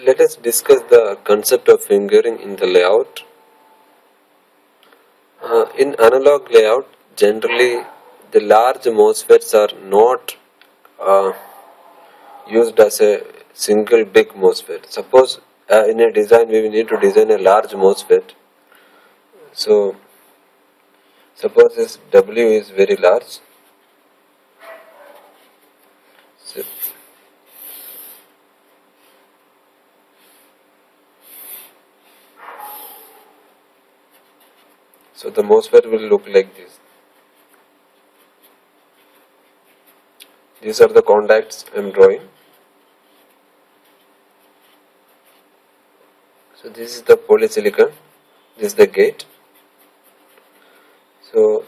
Let us discuss the concept of fingering in the layout. In analog layout, generally the large MOSFETs are not uh, used as a single big MOSFET. Suppose in a design we need to design a large MOSFET. So suppose this W is very large. So the MOSFET will look like this. These are the contacts I am drawing. So this is the polysilicon, this is the gate. So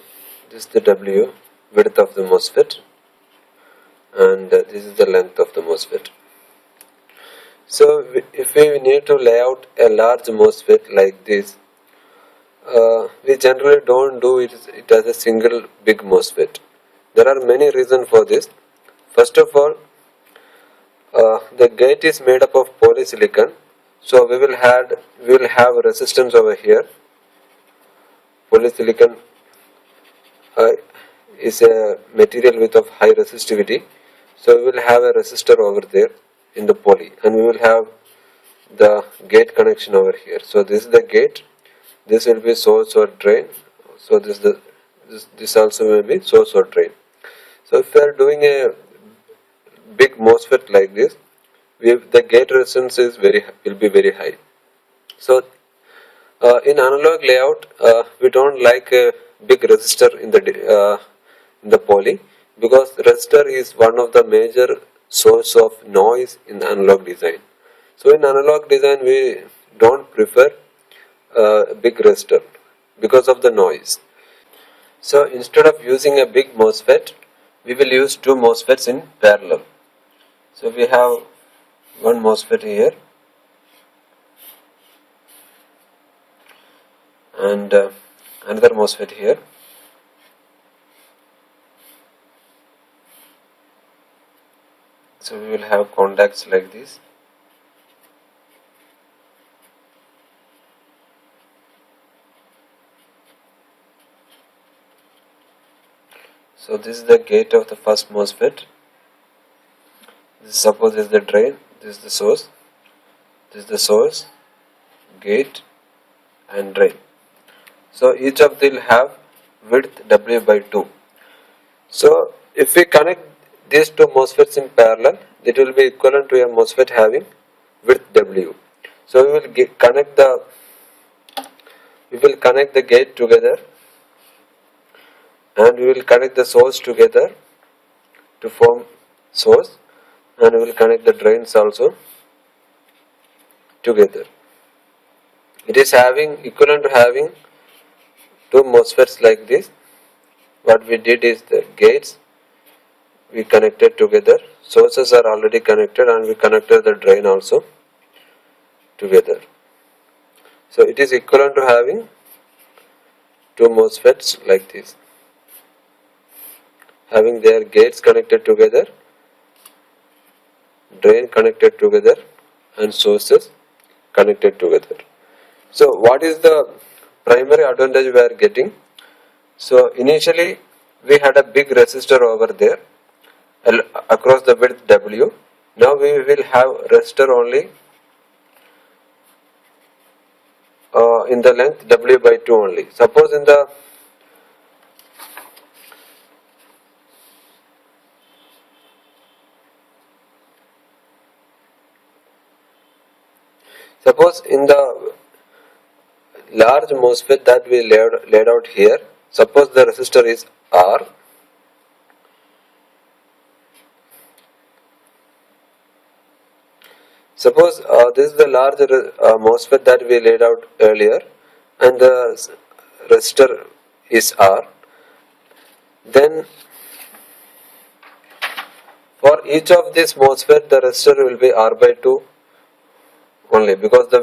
this is the W, width of the MOSFET, and this is the length of the MOSFET. So if we need to lay out a large MOSFET like this, we generally don't do it as a single big MOSFET. There are many reasons for this. First of all, the gate is made up of polysilicon, so we will have resistance over here. Polysilicon is a material with of high resistivity, so we will have a resistor over there in the poly, and we will have the gate connection over here. So this is the gate. This will be source or drain. So this also will be source or drain. So if we are doing a big MOSFET like this, the gate resistance will be very high. So in analog layout, we don't like a big resistor in the poly, because resistor is one of the major source of noise in analog design. So in analog design, we don't prefer big resistor because of the noise. So instead of using a big MOSFET, we will use two MOSFETs in parallel. So we have one MOSFET here and another MOSFET here. So we will have contacts like this. So this is the gate of the first MOSFET. Suppose this is the drain, this is the source, this is the source, gate and drain. So each of them will have width W by 2. So if we connect these two MOSFETs in parallel, it will be equivalent to a MOSFET having width W. So we will connect the gate together, and we will connect the source together to form source, and we will connect the drains also together. It is equivalent to having two MOSFETs like this. What we did is the gates we connected together, sources are already connected, and we connected the drain also together. So it is equivalent to having two MOSFETs like this, having their gates connected together, drain connected together, and sources connected together. So what is the primary advantage we are getting? So initially we had a big resistor over there across the width W. Now we will have resistor only in the length W by 2 only. Suppose in the large MOSFET that we laid out here, suppose the resistor is R. Suppose this is the large MOSFET that we laid out earlier, and the resistor is R. Then for each of this MOSFET, the resistor will be R by 2 only, because the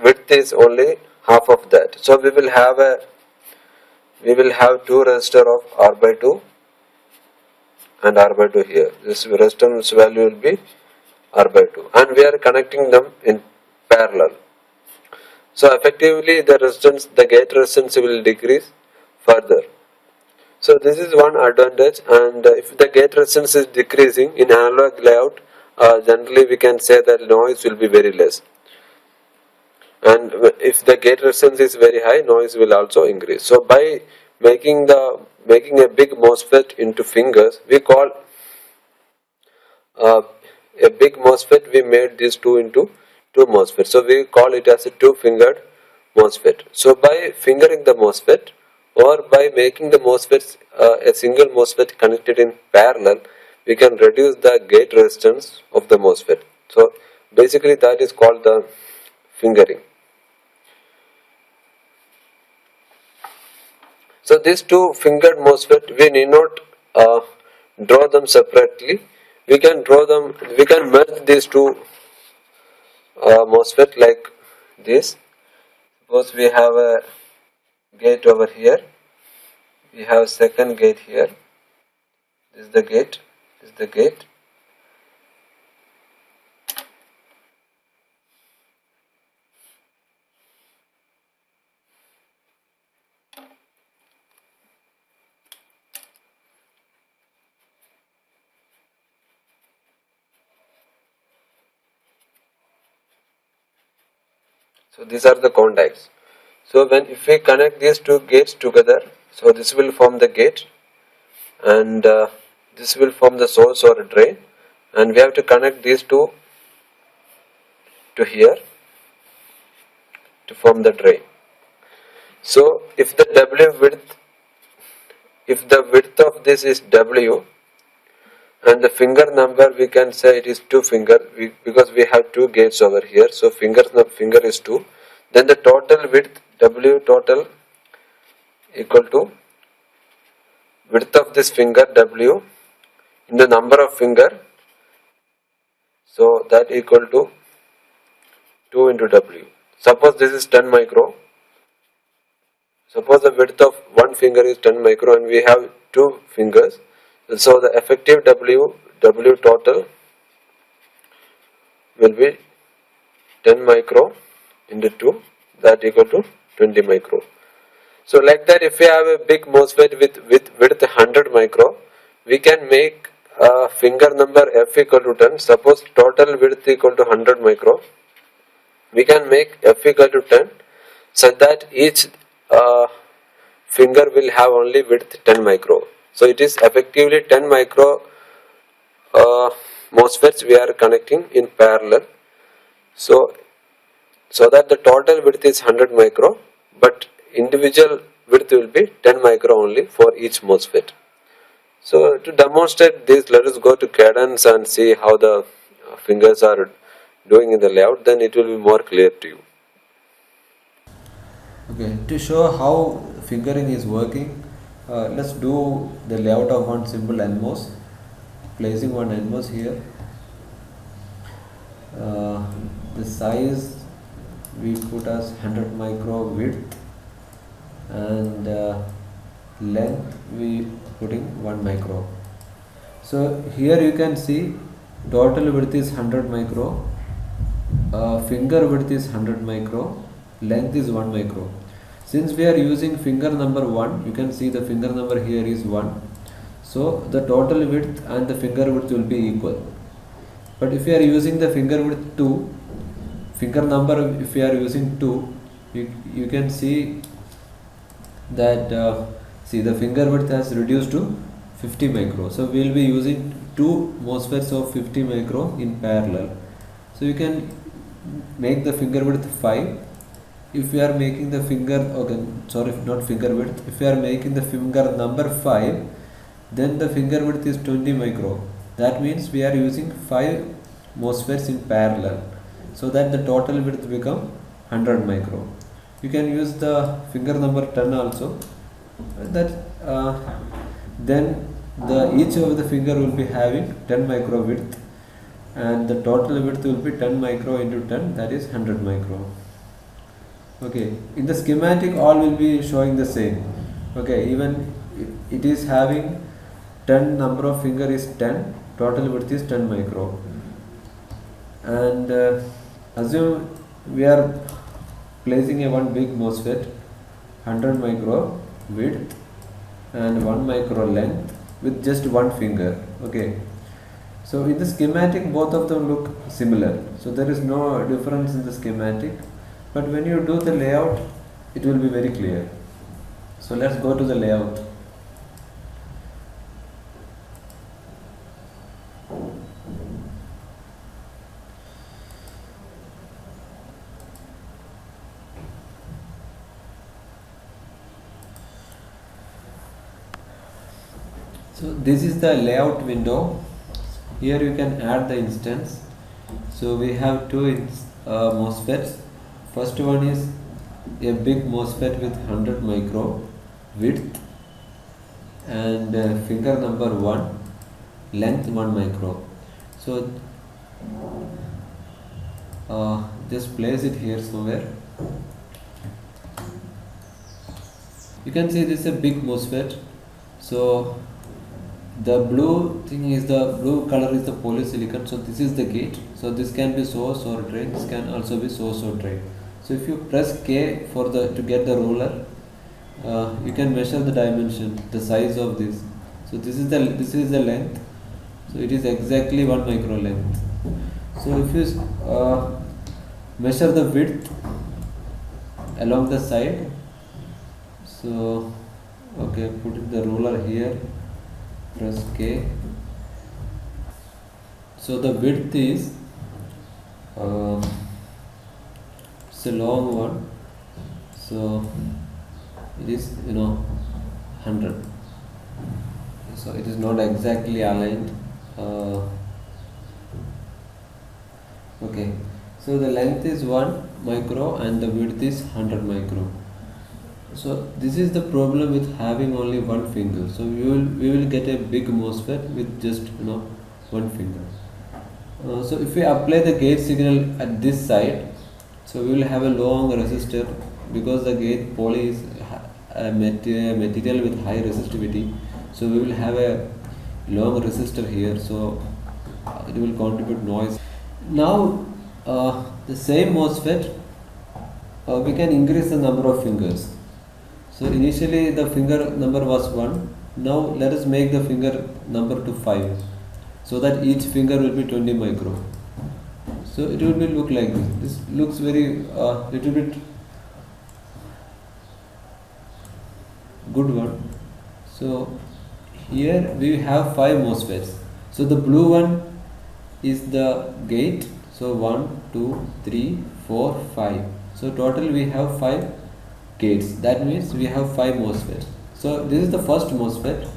width is only half of that. So we will have two resistor of R by 2 and R by 2 here. This resistance value will be R by 2, and we are connecting them in parallel. So effectively the resistance, the gate resistance will decrease further. So this is one advantage, and if the gate resistance is decreasing in analog layout, generally we can say that noise will be very less. And if the gate resistance is very high, noise will also increase. So by making a big MOSFET into fingers, we call a big MOSFET, we made these two into two MOSFET. So we call it as a two-fingered MOSFET. So by fingering the MOSFET, or by making the MOSFETs a single MOSFET connected in parallel, we can reduce the gate resistance of the MOSFET. So basically that is called the fingering. So these two fingered MOSFET, we need not draw them separately. We can merge these two MOSFET like this. Suppose we have a gate over here, we have second gate here, this is the gate, this is the gate. So these are the contacts. So if we connect these two gates together, so this will form the gate, and this will form the source or drain, and we have to connect these two to here to form the drain. So if the width of this is W, and the finger number, we can say it is 2 finger, because we have two gates over here, so finger is 2. Then the total width, W total, equal to width of this finger W in the number of finger, so that equal to 2 into W. Suppose this is 10 micro. Suppose the width of one finger is 10 micro and we have two fingers. So the effective W total will be 10 micro into 2, that equal to 20 micro. So like that, if we have a big MOSFET with width 100 micro, we can make finger number F equal to 10. Suppose total width equal to 100 micro, we can make F equal to 10, so that each finger will have only width 10 micro. So it is effectively 10 micro MOSFETs we are connecting in parallel. So that the total width is 100 micro, but individual width will be 10 micro only for each MOSFET. So to demonstrate this, let us go to Cadence and see how the fingers are doing in the layout, then it will be more clear to you. Okay, to show how fingering is working, let's do the layout of one simple NMOS. Placing one NMOS here. The size we put as 100 micro width, and length we putting 1 micro. So here you can see total width is 100 micro, finger width is 100 micro, length is 1 micro. Since we are using finger number 1, you can see the finger number here is 1. So the total width and the finger width will be equal. But if you are using the finger width 2, finger number if you are using 2, you can see that see the finger width has reduced to 50 micro. So we will be using two MOSFETs of 50 micro in parallel. So you can make the finger width 5. If you are making the finger, okay, sorry, not finger width, if you are making the finger number 5, then the finger width is 20 micro. That means we are using 5 MOSFETs in parallel, so that the total width become 100 micro. You can use the finger number 10 also. That then each of the finger will be having 10 micro width, and the total width will be 10 micro into 10, that is 100 micro. Okay, in the schematic all will be showing the same. Okay, even it is having 10, number of finger is 10, total width is 10 micro. And assume we are placing a one big MOSFET, 100 micro width and 1 micro length with just one finger. Okay, so in the schematic both of them look similar, so there is no difference in the schematic, but when you do the layout it will be very clear. So let's go to the layout. So this is the layout window. Here you can add the instance. So we have two MOSFETs. First one is a big MOSFET with 100 micro width and finger number 1, length 1 micro. So just place it here somewhere. You can see this is a big MOSFET. So the blue thing is the blue color is the polysilicon. So this is the gate. So this can be source or drain. This can also be source or drain. So if you press K for to get the ruler, you can measure the dimension, the size of this. So this is the length. So it is exactly 1 micro length. So if you measure the width along the side, so okay, put the ruler here, press K. So the width is it's a long one, so it is 100. So it is not exactly aligned. Okay, so the length is 1 micro and the width is 100 micro. So this is the problem with having only one finger. So we will get a big MOSFET with just one finger. So if we apply the gate signal at this side, so we will have a long resistor, because the gate poly is a material with high resistivity. So we will have a long resistor here, so it will contribute noise. Now the same MOSFET, we can increase the number of fingers. So initially the finger number was 1. Now let us make the finger number to 5, so that each finger will be 20 micro. So it will look like this. This looks very little bit good one. So here we have 5 MOSFETs. So the blue one is the gate. So 1, 2, 3, 4, 5. So total we have 5 gates. That means we have 5 MOSFETs. So this is the first MOSFET.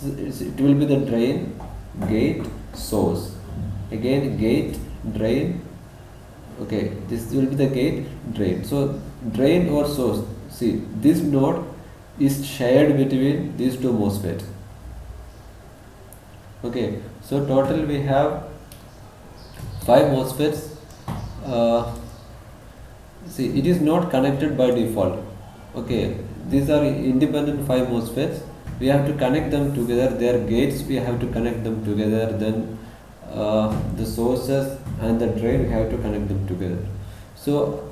It will be the drain, gate, source. Again gate, drain. Okay, this will be the gate, drain. So drain or source. See, this node is shared between these two MOSFETs. Okay, so total we have 5 MOSFETs. See, it is not connected by default. Okay, these are independent 5 MOSFETs. We have to connect them together. Their gates, we have to connect them together. Then the sources and the drain, we have to connect them together. So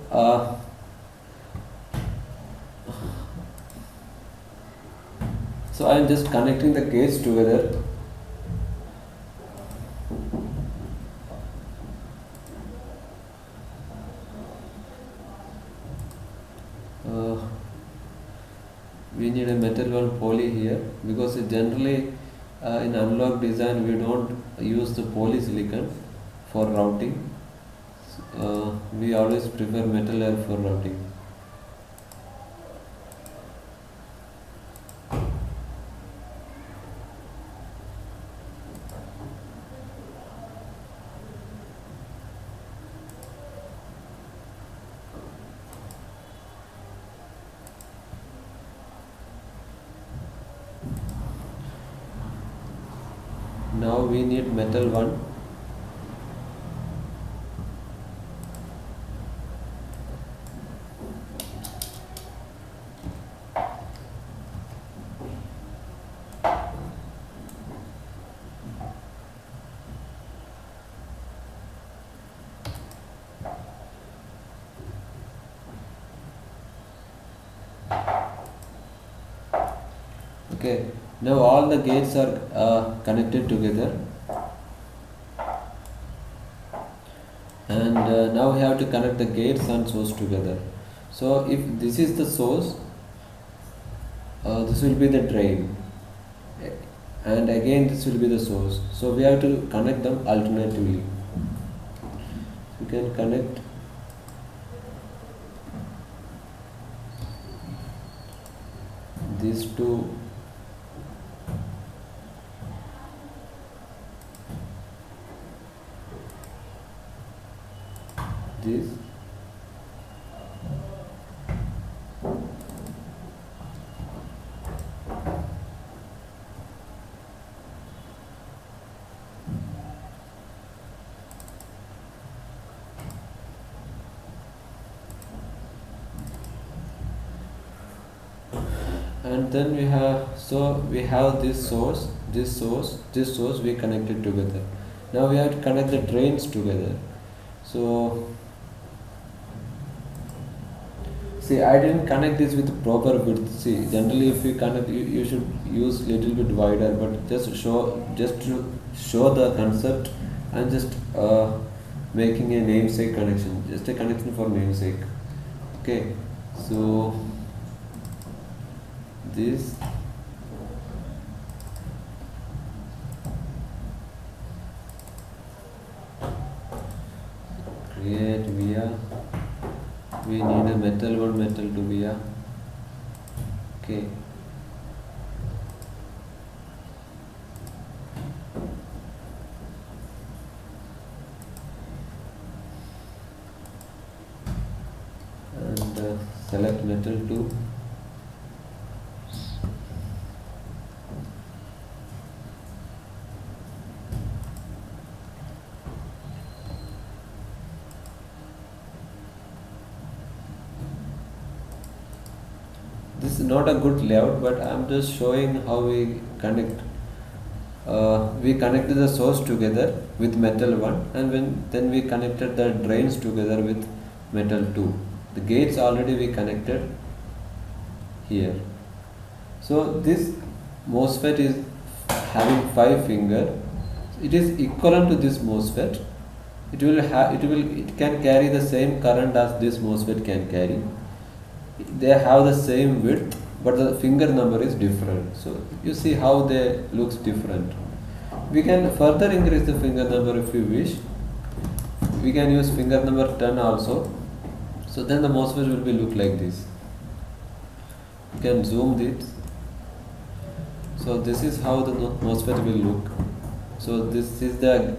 I am just connecting the gates together. We need a metal one poly here, because generally in analog design we don't use the polysilicon for routing. We always prefer metal layer for routing. Now we need metal one. Okay, now all the gates are connected together, and now we have to connect the gates and source together. So if this is the source, this will be the drain, and again this will be the source. So we have to connect them alternatively. You can connect these two this, and then we have this source, this source we connected together. Now we have to connect the drains together. So see, I didn't connect this with proper width. See, generally if you connect, you should use little bit wider, but just to show the concept, and just making a namesake connection, just a connection for namesake. Okay, so this create via, we need a metal 1, metal 2 via. Okay, and select metal 2. This is not a good layout, but I am just showing how we connect. We connected the source together with metal 1, and then we connected the drains together with metal 2. The gates already we connected here. So this MOSFET is having 5 fingers. It is equivalent to this MOSFET. It can carry the same current as this MOSFET can carry. They have the same width, but the finger number is different. So you see how they looks different. We can further increase the finger number if you wish. We can use finger number 10 also. So then the MOSFET will be look like this. You can zoom this. So this is how the MOSFET will look. So this is the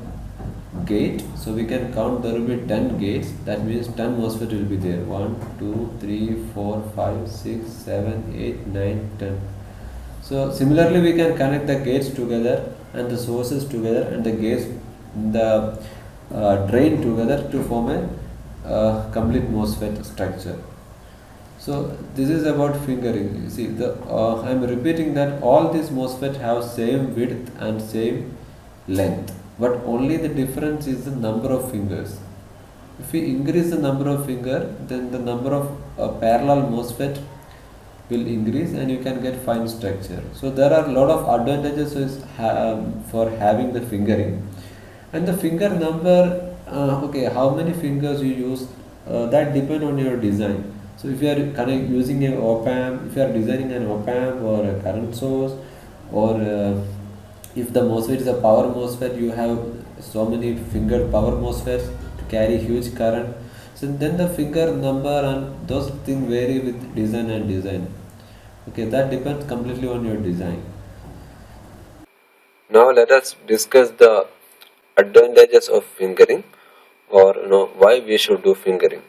gate. So we can count, there will be 10 gates. That means 10 MOSFET will be there. 1, 2, 3, 4, 5, 6, 7, 8, 9, 10. So similarly we can connect the gates together and the sources together and the gates, the drain together to form a complete MOSFET structure. So this is about fingering. You see, I am repeating that all these MOSFET have same width and same length, but only the difference is the number of fingers. If we increase the number of fingers, then the number of parallel MOSFET will increase and you can get fine structure. So there are a lot of advantages for having the fingering. And the finger number, okay, how many fingers you use, that depend on your design. So if you are using an op-amp, if you are designing an op-amp or a current source, or if the MOSFET is a power MOSFET, you have so many fingered power MOSFETs to carry huge current. So then the finger number and those things vary with design and design. Okay, that depends completely on your design. Now let us discuss the advantages of fingering, or why we should do fingering.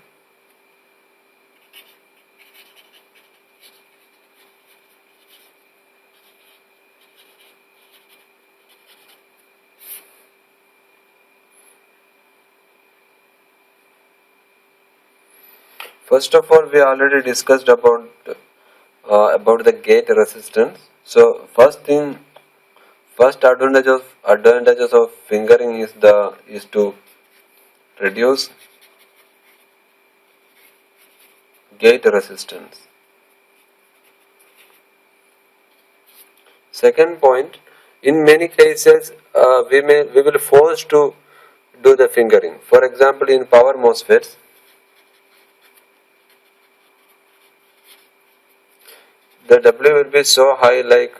First of all, we already discussed about the gate resistance. So first advantages of fingering is to reduce gate resistance. Second point, in many cases we will force to do the fingering. For example, in power MOSFETs, the W will be so high, like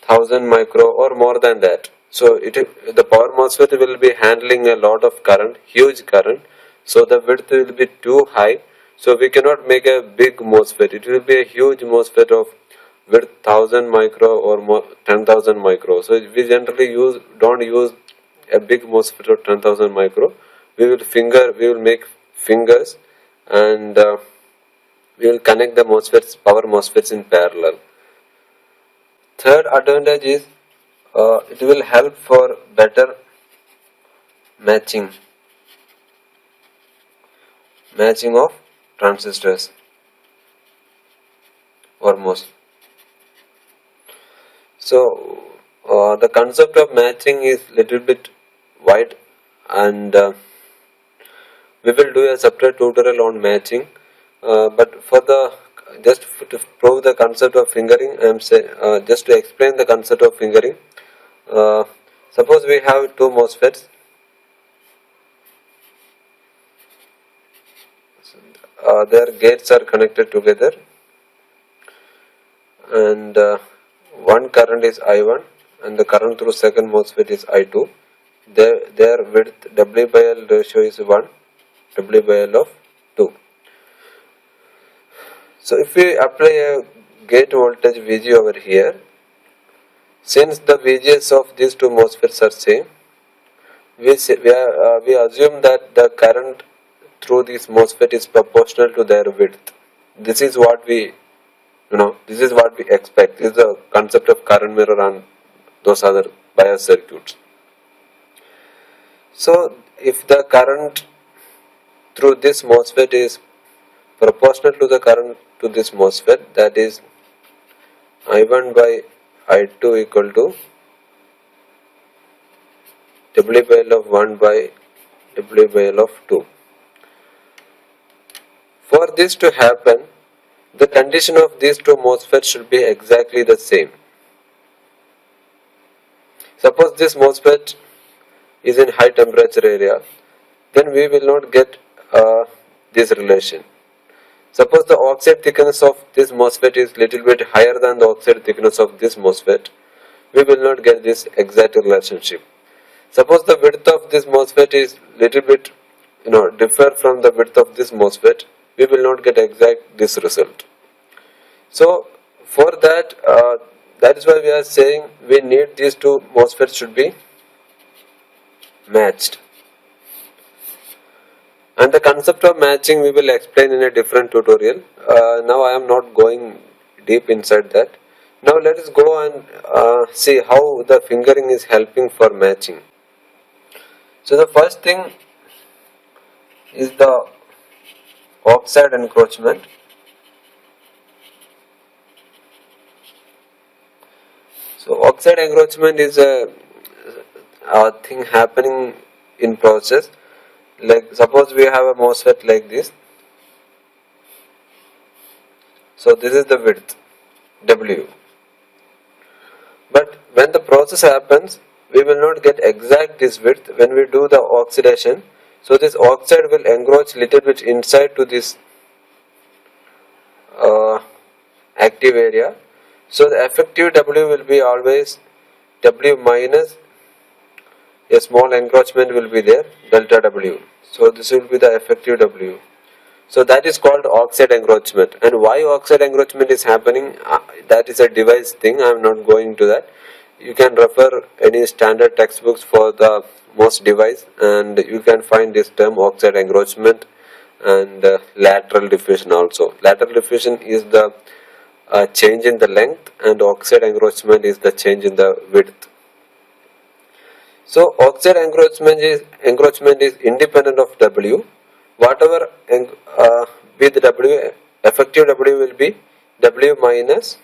1000 micro or more than that. So the power MOSFET will be handling a lot of current, huge current. So the width will be too high. So we cannot make a big MOSFET. It will be a huge MOSFET of width 1000 micro or more, 10,000 micro. So we generally don't use a big MOSFET of 10,000 micro. We will make fingers, and we will connect the power MOSFETs in parallel. Third advantage is it will help for better matching of transistors or MOS. So the concept of matching is little bit wide, and we will do a separate tutorial on matching. But for the to prove the concept of fingering, I am saying just to explain the concept of fingering. Suppose we have two MOSFETs. Their gates are connected together, and one current is I1 and the current through second MOSFET is I2. Their width W by L ratio is 1, W by L of 2. So if we apply a gate voltage Vg over here, since the VGS of these two MOSFETs are same, we assume that the current through this MOSFET is proportional to their width. This is what we expect. This is the concept of current mirror and those other bias circuits. So if the current through this MOSFET is proportional to the current to this MOSFET, that is I1 by I2 equal to W by L of 1 by W by L of 2. For this to happen, the condition of these two MOSFETs should be exactly the same. Suppose this MOSFET is in high temperature area, then we will not get this relation. Suppose the oxide thickness of this MOSFET is little bit higher than the oxide thickness of this MOSFET, we will not get this exact relationship. Suppose the width of this MOSFET is little bit differ from the width of this MOSFET, we will not get exact this result. So for that, that is why we are saying we need these two MOSFETs should be matched. And the concept of matching we will explain in a different tutorial. Now I am not going deep inside that. Now let us go and see how the fingering is helping for matching. So the first thing is the oxide encroachment. So oxide encroachment is a thing happening in process. Like suppose we have a MOSFET like this. So this is the width W. But when the process happens, we will not get exact this width when we do the oxidation. So this oxide will encroach little bit inside to this active area. So the effective W will be always W minus a small encroachment will be there, delta W. So this will be the effective W. So that is called oxide encroachment. And why oxide encroachment is happening, that is a device thing. I am not going to that. You can refer any standard textbooks for the MOS device, and you can find this term oxide encroachment and lateral diffusion also. Lateral diffusion is the change in the length, and oxide encroachment is the change in the width. So oxide encroachment is independent of W. Whatever with W, effective W will be W minus.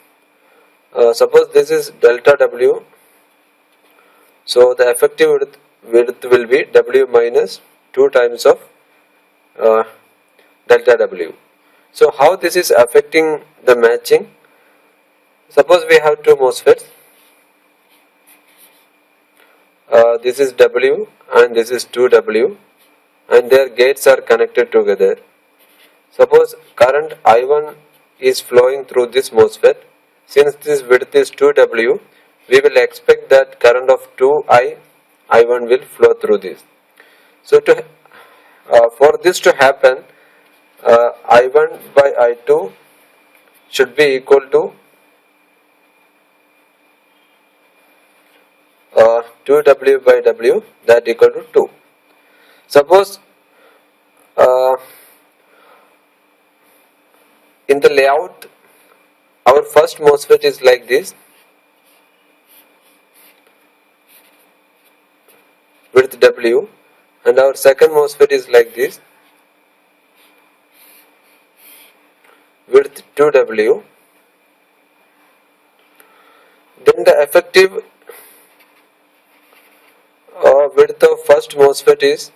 Suppose this is delta W. So the effective width will be W minus 2 times of delta W. So how this is affecting the matching? Suppose we have two MOSFETs. this is W and this is 2W, and their gates are connected together. Suppose current I1 is flowing through this MOSFET. Since this width is 2W, we will expect that current of 2I1 will flow through this. So for this to happen, I1 by I2 should be equal to 2W by W, that equal to 2. Suppose in the layout, our first MOSFET is like this, width W, and our second MOSFET is like this, width 2W. Then the effective width of first MOSFET is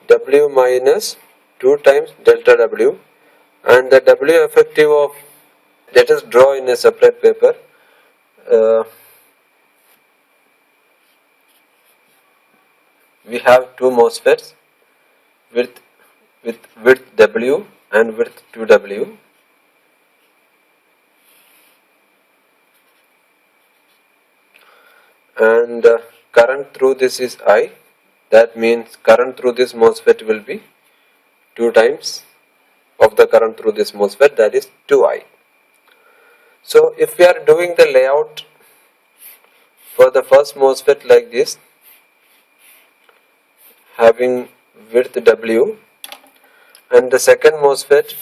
W minus 2 times delta W, and the W effective of, let us draw in a separate paper. We have two MOSFETs with width W and width 2W. And current through this is I. That means current through this MOSFET will be 2 times of the current through this MOSFET, that is 2I. So if we are doing the layout for the first MOSFET like this, having width W, and the second MOSFET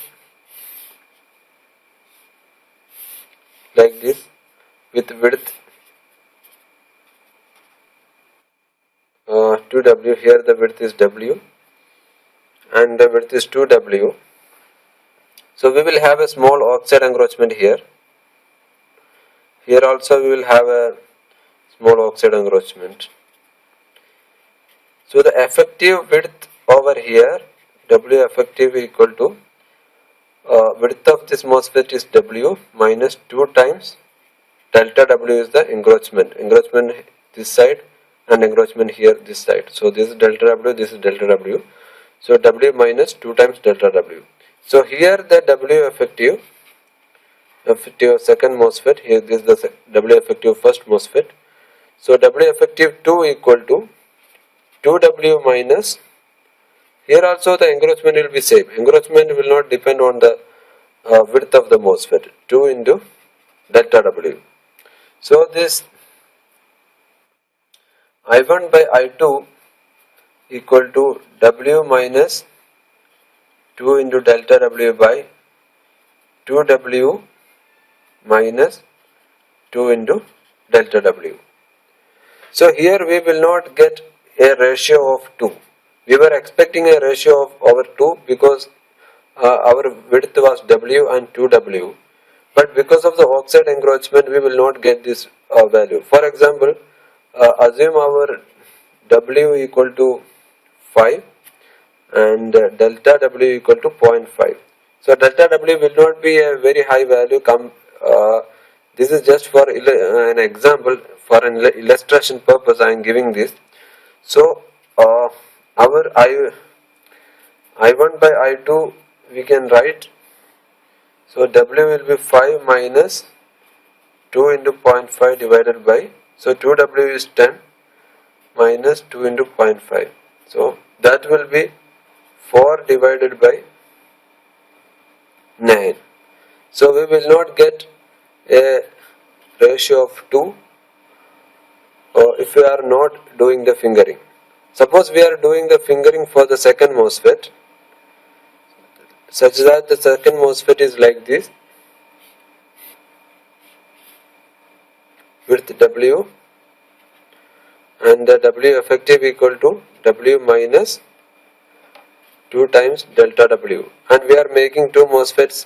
like this with width 2W, here the width is W and the width is 2W. So we will have a small oxide encroachment here. Here also we will have a small oxide encroachment. So the effective width over here, W effective equal to width of this MOSFET is W minus 2 times delta W is the encroachment. Encroachment this side and encroachment here this side. So this is delta W, this is delta W. So W minus 2 times delta W. So here the W effective second MOSFET, here this is the W effective first MOSFET. So W effective 2 equal to 2W minus, here also the encroachment will be same. Encroachment will not depend on the width of the MOSFET, 2 into delta W. So this I1 by I2 equal to W minus 2 into delta W by 2W minus 2 into delta W. So here we will not get a ratio of 2. We were expecting a ratio of over 2 because our width was W and 2W. But because of the oxide encroachment, we will not get this value. For example, assume our W equal to 5 and delta W equal to 0.5. So delta W will not be a very high value. This is just for an example, for an illustration purpose I am giving this. So our I1 by I2 we can write, so W will be 5 minus 2 into 0.5 divided by, so 2W is 10 minus 2 into 0.5. So that will be 4 divided by 9. So we will not get a ratio of 2 if we are not doing the fingering. Suppose we are doing the fingering for the second MOSFET, such that the second MOSFET is like this, width W and the W effective equal to W minus 2 times delta W, and we are making two MOSFETs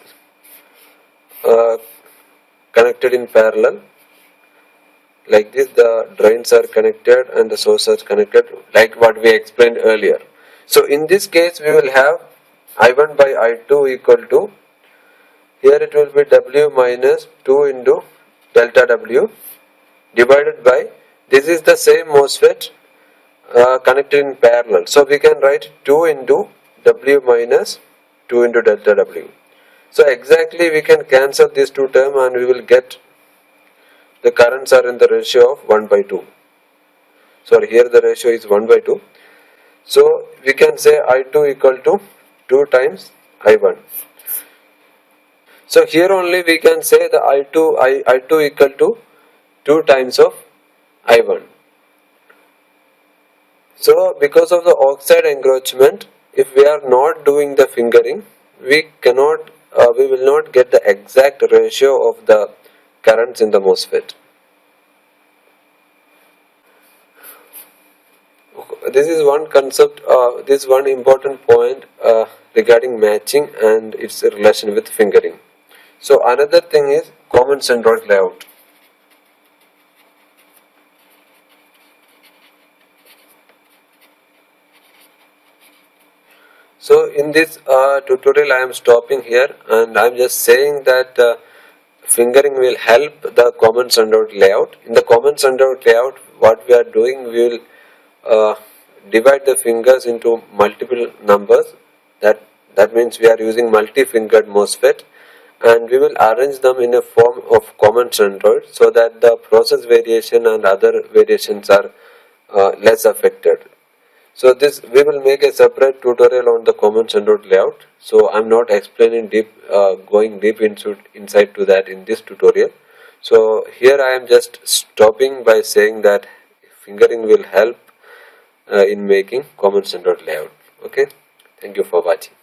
connected in parallel like this. The drains are connected and the source are connected like what we explained earlier. So in this case we will have I1 by I2 equal to, here it will be W minus 2 into delta W divided by This is the same MOSFET connected in parallel. So we can write 2 into W minus 2 into delta W. So exactly we can cancel these two terms and we will get the currents are in the ratio of 1 by 2. So here the ratio is 1 by 2. So we can say I2 equal to 2 times I1. So here only we can say the I2 equal to 2 times of I1. So because of the oxide encroachment, if we are not doing the fingering, we will not get the exact ratio of the currents in the MOSFET. This is one concept, this is one important point regarding matching and its relation with fingering. So another thing is common centroid layout. So in this tutorial I am stopping here, and I am just saying that fingering will help the common centroid layout. In the common centroid layout, what we are doing, we will divide the fingers into multiple numbers. That means we are using multi-fingered MOSFET, and we will arrange them in a form of common centroid so that the process variation and other variations are less affected. So this we will make a separate tutorial on the common centroid layout. So I am not explaining going deep inside to that in this tutorial. So here I am just stopping by saying that fingering will help in making common centroid layout. Okay, thank you for watching.